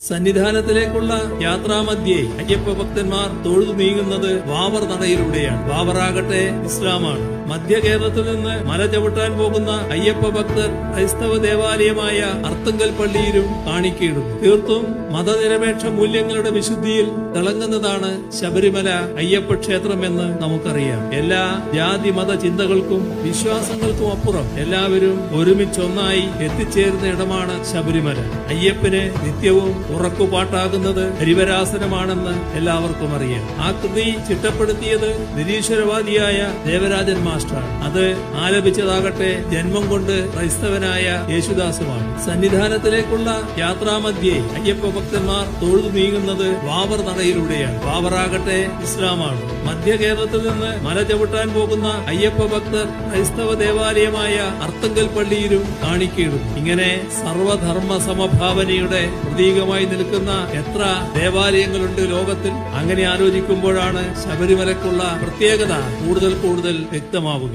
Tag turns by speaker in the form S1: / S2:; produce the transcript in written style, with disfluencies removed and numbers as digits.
S1: സന്നിധാനത്തിലേക്കുള്ള യാത്രാമധ്യേ അയ്യപ്പ ഭക്തന്മാർ തൊഴുതു നീങ്ങുന്നത് വാവർ നടയിലൂടെയാണ്. വാവറാകട്ടെ ഇസ്ലാമാണ്. മധ്യ കേരളത്തിൽ നിന്ന് മല ചവിട്ടാൻ പോകുന്ന അയ്യപ്പ ഭക്തർ ക്രൈസ്തവ ദേവാലയമായ അർത്തുങ്കൽ പള്ളിയിലും കാണിക്കയിടുന്നു. തീർത്തും മതനിരപേക്ഷ മൂല്യങ്ങളുടെ വിശുദ്ധിയിൽ തിളങ്ങുന്നതാണ് ശബരിമല അയ്യപ്പ ക്ഷേത്രമെന്ന് നമുക്കറിയാം. എല്ലാ ജാതി മത ചിന്തകൾക്കും വിശ്വാസങ്ങൾക്കും അപ്പുറം എല്ലാവരും ഒരുമിച്ചൊന്നായി എത്തിച്ചേരുന്ന ഇടമാണ് ശബരിമല. അയ്യപ്പന് നിത്യവും ഉറക്കുപാട്ടാകുന്നത് ഹരിവരാസനമാണെന്ന് എല്ലാവർക്കും അറിയാം. ആ കൃതി ചിട്ടപ്പെടുത്തിയത് നിരീശ്വരവാദിയായ ദേവരാജൻ മാസ്റ്ററാണ്. അത് ആലപിച്ചതാകട്ടെ ജന്മം കൊണ്ട് ക്രൈസ്തവനായ യേശുദാസുമാണ്. സന്നിധാനത്തിലേക്കുള്ള യാത്രാമധ്യേ അയ്യപ്പ ഭക്തന്മാർ തൊഴുതു നീങ്ങുന്നത് വാവർ നടയിലൂടെയാണ്. വാവറാകട്ടെ ഇസ്ലാമാണ്. മധ്യ കേരളത്തിൽ നിന്ന് മല ചവിട്ടാൻ പോകുന്ന അയ്യപ്പ ഭക്തർ ക്രൈസ്തവ ദേവാലയമായ അർത്തുങ്കൽ പള്ളിയിലും കാണിക്കയിടുന്നു. ഇങ്ങനെ സർവധർമ്മ സമഭാവനയുടെ പ്രതീകമായി നിൽക്കുന്ന എത്ര ദേവാലയങ്ങളുണ്ട് ലോകത്തിൽ. അങ്ങനെ ആലോചിക്കുമ്പോഴാണ് ശബരിമലക്കുള്ള പ്രത്യേകത കൂടുതൽ വ്യക്തമാവുക.